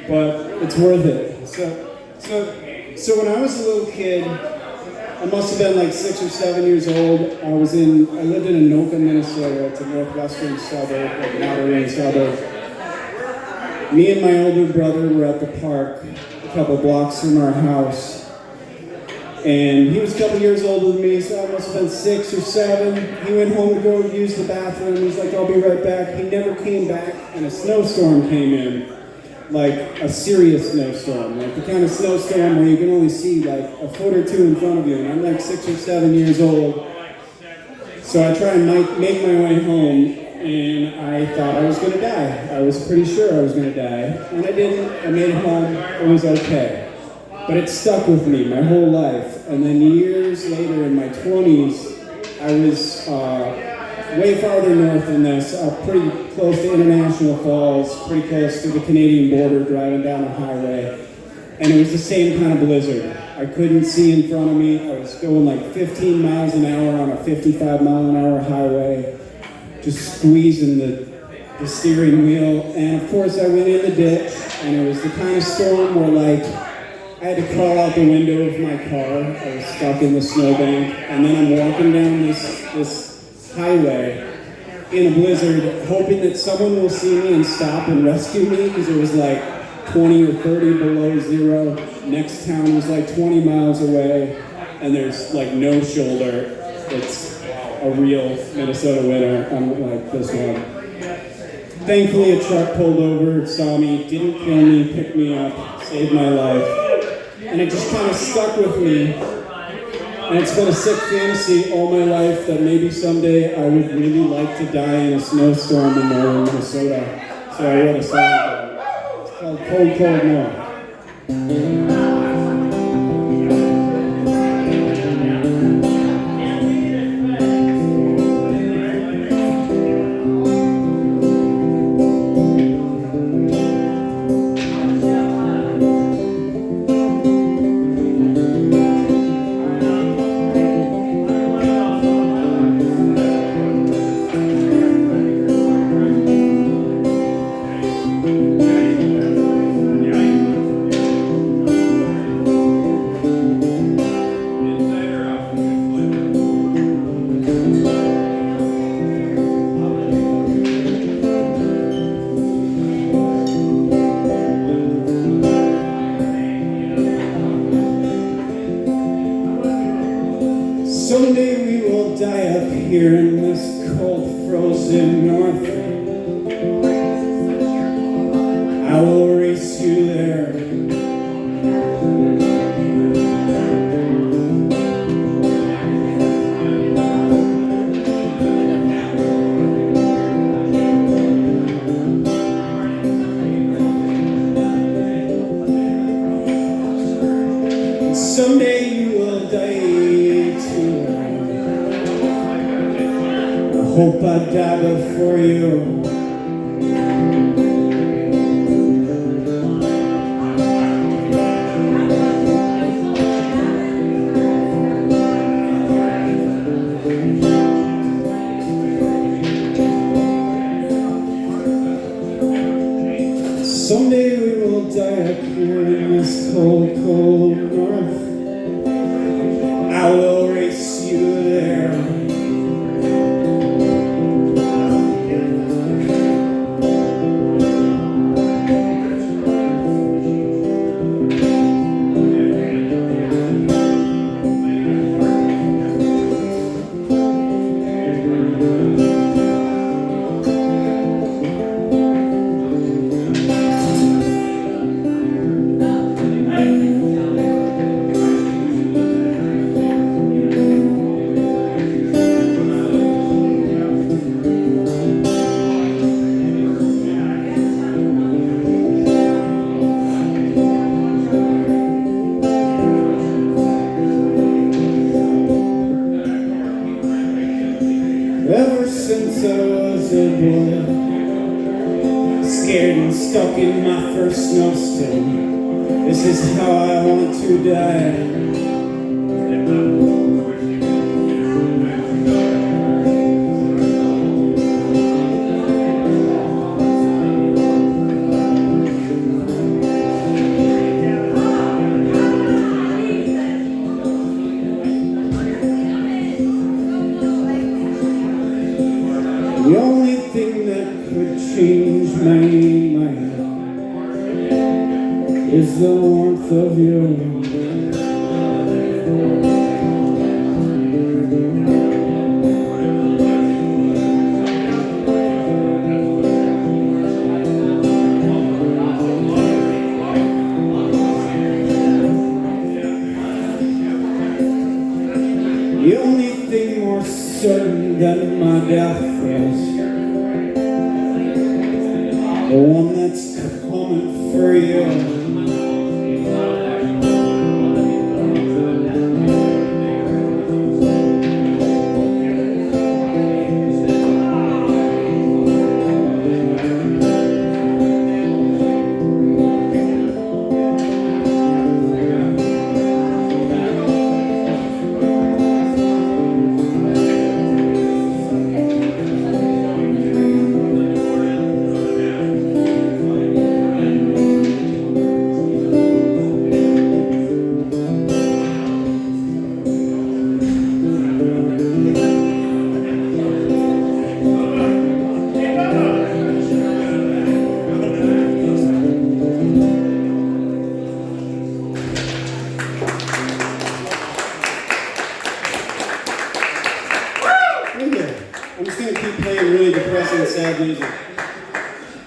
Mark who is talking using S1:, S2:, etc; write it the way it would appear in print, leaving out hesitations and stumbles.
S1: but it's worth it. So when I was a little kid, I must have been like 6 or 7 years old. I lived in Anoka, Minnesota. It's a northwestern suburb, like modern suburb. Me and my older brother were at the park a couple blocks from our house. And he was a couple years older than me, so I must have been 6 or 7. He went home to go use the bathroom. He's like, I'll be right back. He never came back, and a snowstorm came in. Like a serious snowstorm, like the kind of snowstorm where you can only see like a foot or two in front of you. And I'm like 6 or 7 years old. So I try and make my way home, and I thought I was gonna die. I was pretty sure I was gonna die. And I didn't. I made it home. It was okay. But it stuck with me my whole life. And then years later in my 20s, I was way farther north than this, pretty close to International Falls, pretty close to the Canadian border, driving down a highway. And it was the same kind of blizzard. I couldn't see in front of me. I was going like 15 miles an hour on a 55 mile an hour highway, just squeezing the steering wheel. And of course I went in the ditch, and it was the kind of storm where like, I had to crawl out the window of my car. I was stuck in the snowbank, and then I'm walking down this highway in a blizzard, hoping that someone will see me and stop and rescue me, because it was like 20 or 30 below zero. Next town was like 20 miles away, and there's like no shoulder. It's a real Minnesota winter, unlike this one. Thankfully, a truck pulled over, saw me, didn't kill me, picked me up, saved my life. And it just kind of stuck with me. And it's been a sick fantasy all my life that maybe someday I would really like to die in a snowstorm in northern Minnesota. So I wrote a song about it. It's called Cold, Cold North. Someday we will die up here in this cold, frozen north. I will race you there. Someday you will die. I hope I die before you. Someday we will die up here in this cold, cold north. I will race you there. Ever since I was a boy, scared and stuck in my first snowstorm, this is how I want to die. is the warmth of you. The only thing more certain than my death is the one that's coming for you. I'm just going to keep playing really depressing, sad music.